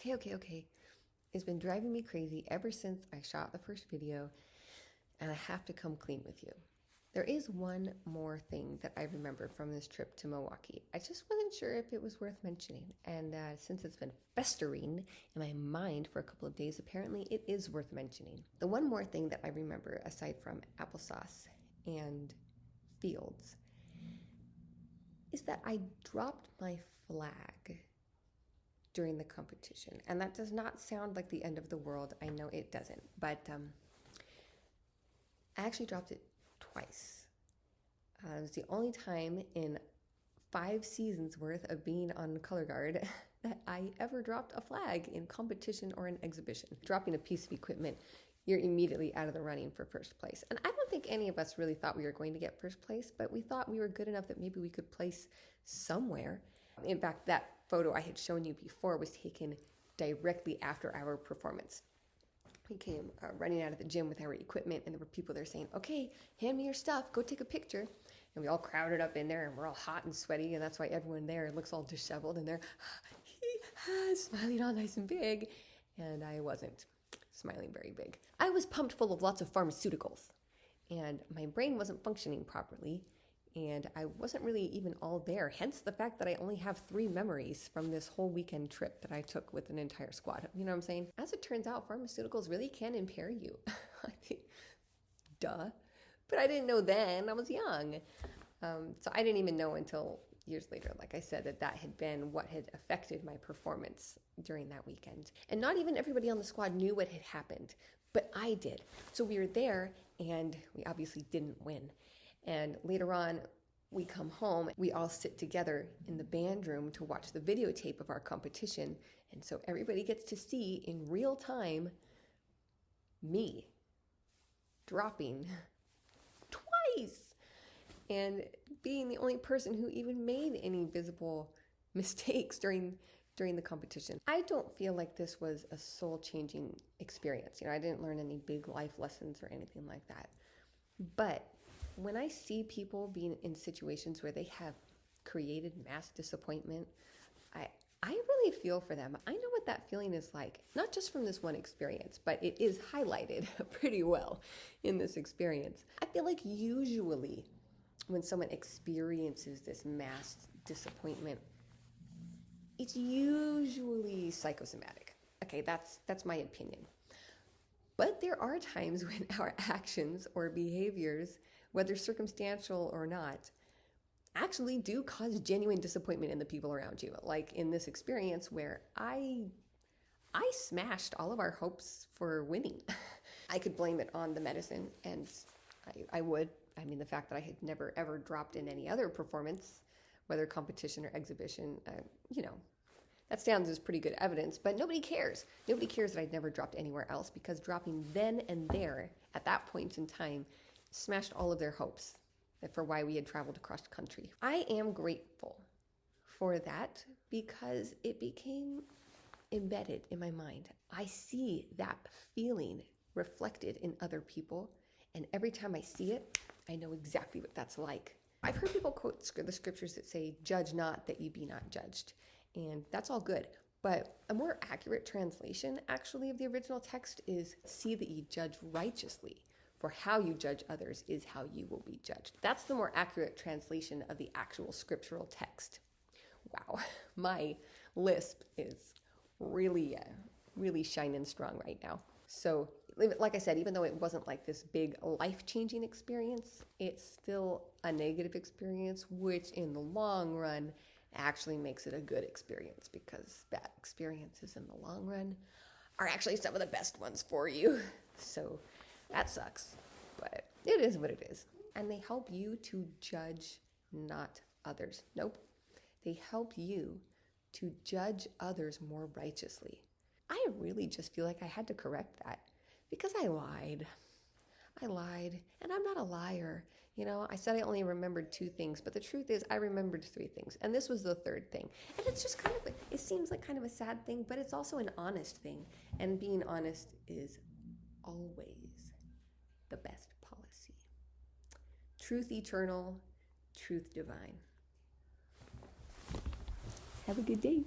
Okay. It's been driving me crazy ever since I shot the first video, and I have to come clean with you. There is one more thing that I remember from this trip to Milwaukee. I just wasn't sure if it was worth mentioning, and since it's been festering in my mind for a couple of days, apparently it is worth mentioning. The one more thing that I remember, aside from applesauce and fields, is that I dropped my flag during the competition. And that does not sound like the end of the world. I know it doesn't, but I actually dropped it twice. It was the only time in 5 seasons worth of being on color guard that I ever dropped a flag in competition or an exhibition. Dropping a piece of equipment, you're immediately out of the running for first place. And I don't think any of us really thought we were going to get first place, but we thought we were good enough that maybe we could place somewhere. In fact, that photo I had shown you before was taken directly after our performance. We came running out of the gym with our equipment, and there were people there saying, "Okay, hand me your stuff, go take a picture." And we all crowded up in there, and we're all hot and sweaty, and that's why everyone there looks all disheveled, and they're smiling all nice and big, and I wasn't smiling very big. I was pumped full of lots of pharmaceuticals, and my brain wasn't functioning properly, and I wasn't really even all there, hence the fact that I only have 3 memories from this whole weekend trip that I took with an entire squad. You know what I'm saying? As it turns out, pharmaceuticals really can impair you. I think, duh. But I didn't know then. I was young. So I didn't even know until years later, like I said, that had been what had affected my performance during that weekend. And not even everybody on the squad knew what had happened, but I did. So we were there, and we obviously didn't win. And later on, we come home, we all sit together in the band room to watch the videotape of our competition. And so everybody gets to see in real time me dropping twice and being the only person who even made any visible mistakes during the competition. I don't feel like this was a soul-changing experience. I didn't learn any big life lessons or anything like that. But when I see people being in situations where they have created mass disappointment, I really feel for them. I know what that feeling is like, not just from this one experience, but it is highlighted pretty well in this experience. I feel like usually when someone experiences this mass disappointment, it's usually psychosomatic. Okay, that's my opinion. But there are times when our actions or behaviors, whether circumstantial or not, actually do cause genuine disappointment in the people around you. Like in this experience where I smashed all of our hopes for winning. I could blame it on the medicine, and I would. I mean, the fact that I had never ever dropped in any other performance, whether competition or exhibition, that sounds as pretty good evidence, but nobody cares. Nobody cares that I'd never dropped anywhere else, because dropping then and there at that point in time smashed all of their hopes for why we had traveled across the country. I am grateful for that because it became embedded in my mind. I see that feeling reflected in other people, and every time I see it, I know exactly what that's like. I've heard people quote the scriptures that say, "Judge not that ye be not judged." And that's all good. But a more accurate translation, actually, of the original text is, "See that ye judge righteously, for how you judge others is how you will be judged." That's the more accurate translation of the actual scriptural text. Wow, my lisp is really shining strong right now. So, like I said, even though it wasn't like this big life-changing experience, it's still a negative experience, which in the long run actually makes it a good experience, because bad experiences in the long run are actually some of the best ones for you. So that sucks, but it is what it is. And they help you to judge not others. Nope. They help you to judge others more righteously. I really just feel like I had to correct that, because I lied, and I'm not a liar. I said I only remembered 2 things, but the truth is I remembered 3 things, and this was the 3rd thing. And it's just it seems like kind of a sad thing, but it's also an honest thing, and being honest is always the best policy. Truth eternal, truth divine. Have a good day.